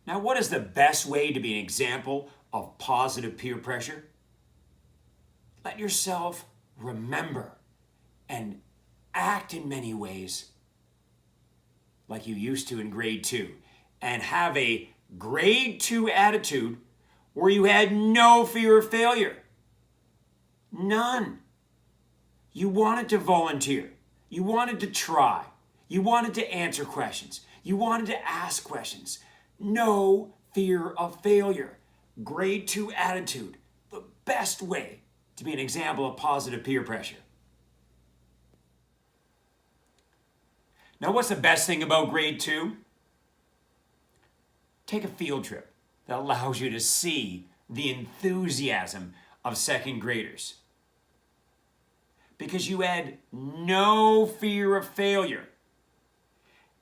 Now, what is the best way to be an example of positive peer pressure? Let yourself remember and act in many ways like you used to in grade 2, and have a grade 2 attitude where you had no fear of failure. None. You wanted to volunteer. You wanted to try. You wanted to answer questions. You wanted to ask questions. No fear of failure. Grade 2 attitude. The best way to be an example of positive peer pressure. Now, what's the best thing about grade 2? Take a field trip that allows you to see the enthusiasm of second graders. Because you had no fear of failure.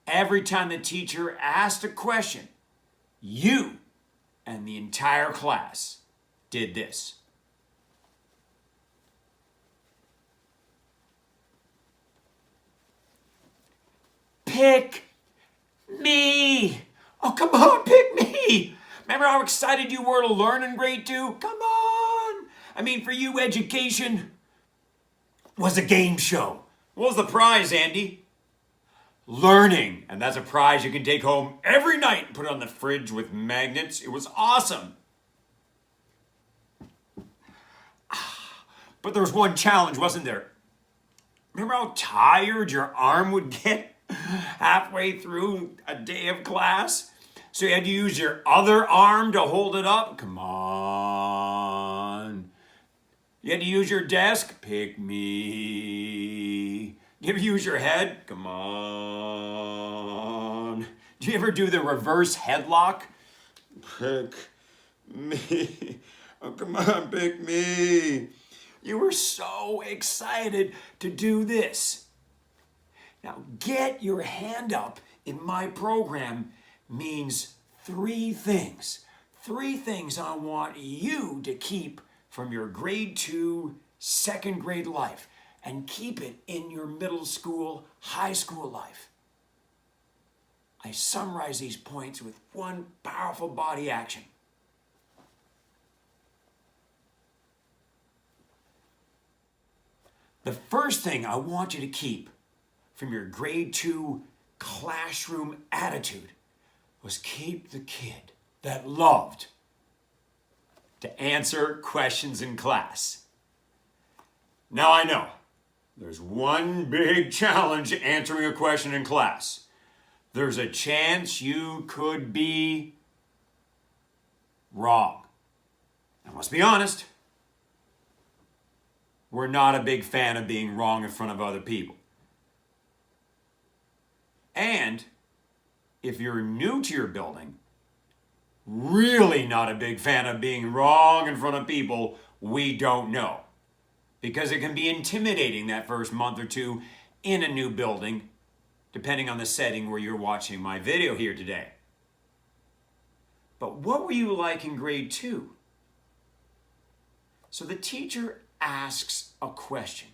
Every time the teacher asked a question, you and the entire class did this. Pick me. Oh, come on, pick me. Remember how excited you were to learn in grade 2? Come on. I mean, for you, education was a game show. What was the prize, Andy? Learning. And that's a prize you can take home every night and put it on the fridge with magnets. It was awesome. But there was one challenge, wasn't there? Remember how tired your arm would get halfway through a day of class? So you had to use your other arm to hold it up? Come on. You had to use your desk? Pick me. You ever use your head? Come on. Do you ever do the reverse headlock? Pick me. Oh, come on, pick me. You were so excited to do this. Now, get your hand up in my program means 3 things. 3 things I want you to keep from your grade 2, second grade life, and keep it in your middle school, high school life. I summarize these points with one powerful body action. The first thing I want you to keep from your grade 2 classroom attitude was keep the kid that loved to answer questions in class. Now I know there's one big challenge answering a question in class. There's a chance you could be wrong. I must be honest. We're not a big fan of being wrong in front of other people. And if you're new to your building, really not a big fan of being wrong in front of people we don't know. Because it can be intimidating that first month or 2 in a new building, depending on the setting where you're watching my video here today. But what were you like in grade 2? So the teacher asks a question.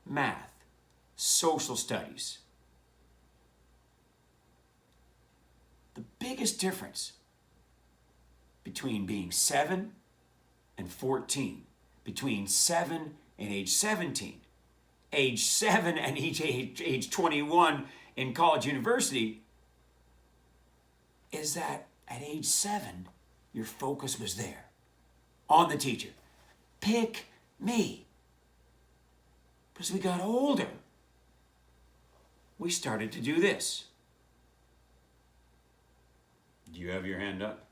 Math, social studies. The biggest difference between being 7 and 14, between 7 and age 17, age 7 and age 21 in college, university, is that at age 7, your focus was there, on the teacher. Pick me. But as we got older, we started to do this. Do you have your hand up?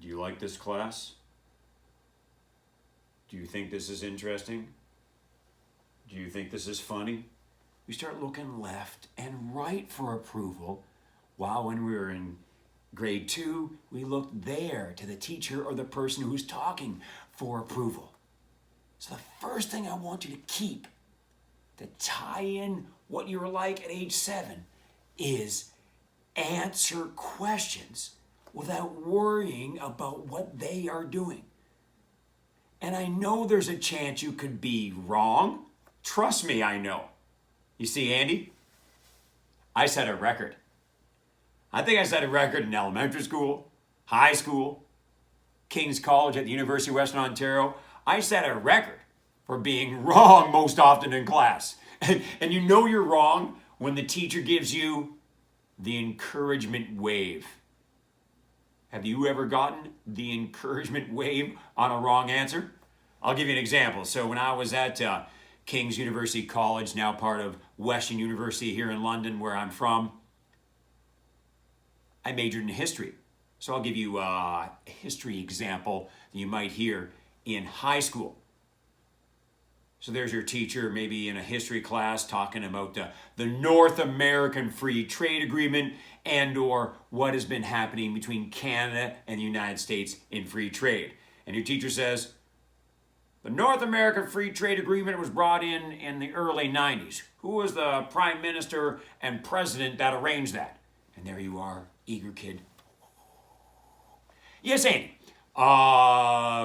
Do you like this class? Do you think this is interesting? Do you think this is funny? We start looking left and right for approval, while when we were in grade 2, we looked there to the teacher or the person who's talking for approval. So the first thing I want you to keep to tie in what you were like at age 7 is answer questions without worrying about what they are doing. And I know there's a chance you could be wrong. Trust me, I know. You see, Andy, I set a record. I think I set a record in elementary school, high school, King's College at the University of Western Ontario. I set a record for being wrong most often in class. And you know you're wrong when the teacher gives you the encouragement wave. Have you ever gotten the encouragement wave on a wrong answer? I'll give you an example. So when I was at King's University College, now part of Western University here in London, where I'm from, I majored in history. So I'll give you a history example that you might hear in high school. So there's your teacher, maybe in a history class, talking about the North American Free Trade Agreement and or what has been happening between Canada and the United States in free trade. And your teacher says, the North American Free Trade Agreement was brought in the early 90s. Who was the prime minister and president that arranged that? And there you are, eager kid. Yes, Andy.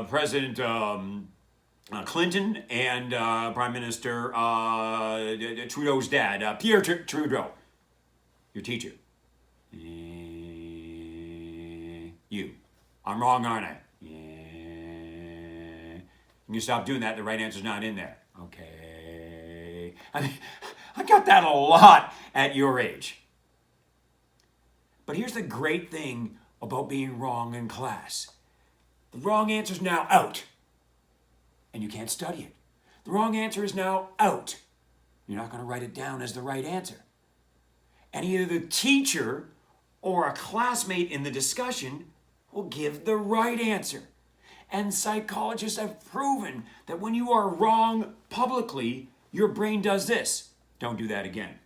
President Clinton and Prime Minister Trudeau's dad, Pierre Trudeau. Your teacher. You. I'm wrong, aren't I? You stop doing that, the right answer's not in there. Okay. I got that a lot at your age. But here's the great thing about being wrong in class. The wrong answer's now out. And you can't study it. The wrong answer is now out. You're not going to write it down as the right answer. And either the teacher or a classmate in the discussion will give the right answer. And psychologists have proven that when you are wrong publicly, your brain does this. Don't do that again.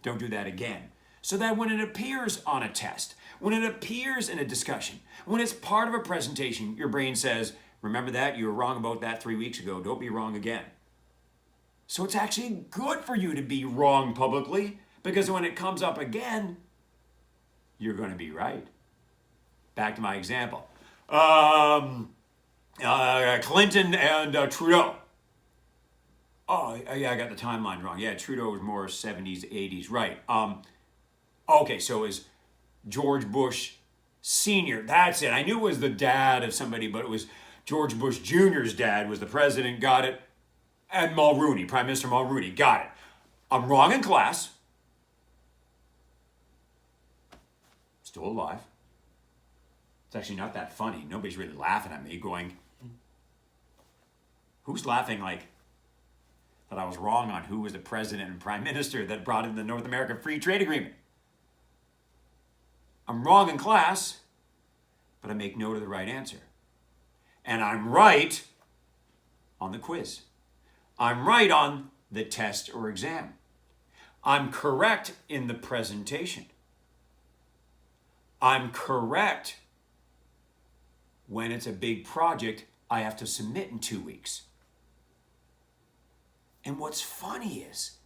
Don't do that again. So that when it appears on a test, when it appears in a discussion, when it's part of a presentation, your brain says, remember that? You were wrong about that 3 weeks ago. Don't be wrong again. So it's actually good for you to be wrong publicly because when it comes up again, you're going to be right. Back to my example. Clinton and Trudeau. Oh, yeah, I got the timeline wrong. Yeah, Trudeau was more 70s, 80s. Right. Okay, so is George Bush Sr. That's it. I knew it was the dad of somebody, but it was George Bush Jr.'s dad was the president. Got it. And Mulrooney, Prime Minister Mulrooney. Got it. I'm wrong in class. Still alive. It's actually not that funny. Nobody's really laughing at me going, who's laughing like that I was wrong on who was the president and prime minister that brought in the North American Free Trade Agreement? I'm wrong in class, but I make note of the right answer. And I'm right on the quiz. I'm right on the test or exam. I'm correct in the presentation. I'm correct when it's a big project I have to submit in 2 weeks. And what's funny is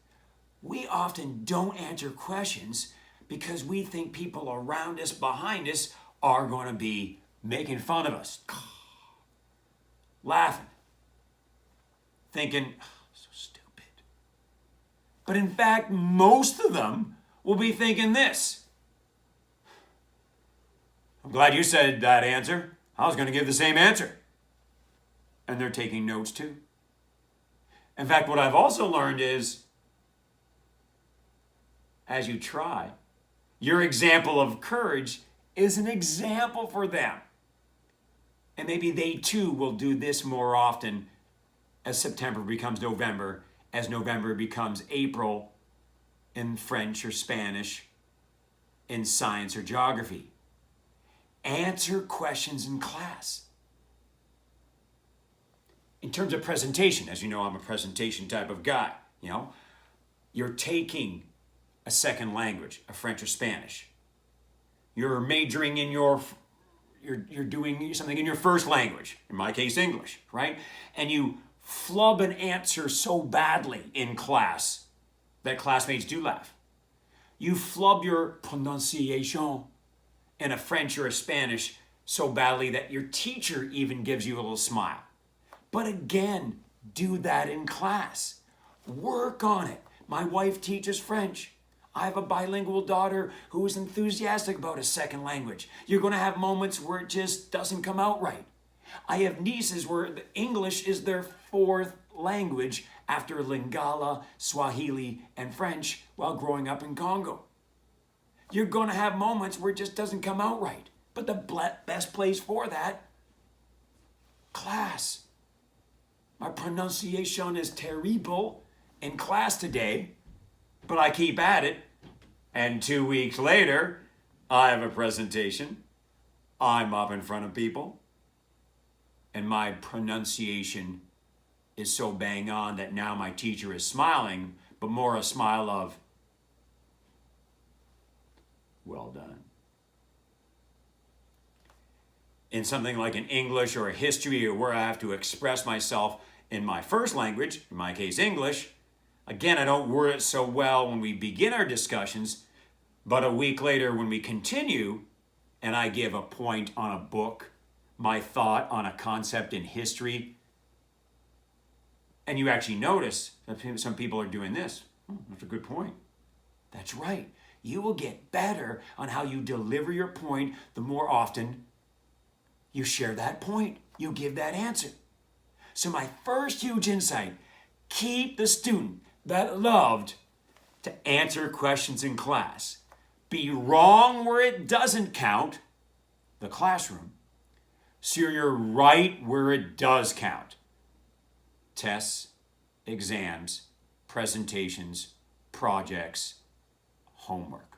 we often don't answer questions because we think people around us, behind us, are going to be making fun of us. Laughing. Thinking, oh, so stupid. But in fact, most of them will be thinking this. I'm glad you said that answer. I was going to give the same answer. And they're taking notes too. In fact, what I've also learned is, as you try, your example of courage is an example for them. And maybe they too will do this more often as September becomes November, as November becomes April in French or Spanish, in science or geography. Answer questions in class. In terms of presentation, as you know, I'm a presentation type of guy. You know, you're taking a second language, a French or Spanish. You're majoring in you're doing something in your first language, in my case, English, right? And you flub an answer so badly in class that classmates do laugh. You flub your pronunciation in a French or a Spanish so badly that your teacher even gives you a little smile. But again, do that in class. Work on it. My wife teaches French. I have a bilingual daughter who is enthusiastic about a second language. You're going to have moments where it just doesn't come out right. I have nieces where English is their fourth language after Lingala, Swahili, and French while growing up in Congo. You're going to have moments where it just doesn't come out right. But the best place for that, class. My pronunciation is terrible in class today, but I keep at it. And 2 weeks later, I have a presentation. I'm up in front of people. And my pronunciation is so bang on that now my teacher is smiling, but more a smile of, well done. In something like an English or a history or where I have to express myself in my first language, in my case English, again, I don't word it so well when we begin our discussions, but a week later when we continue and I give a point on a book, my thought on a concept in history, and you actually notice that some people are doing this. That's a good point. That's right. You will get better on how you deliver your point the more often you share that point. You give that answer. So my first huge insight, keep the student that loved to answer questions in class. Be wrong where it doesn't count, the classroom, so you're right where it does count. Tests, exams, presentations, projects, homework.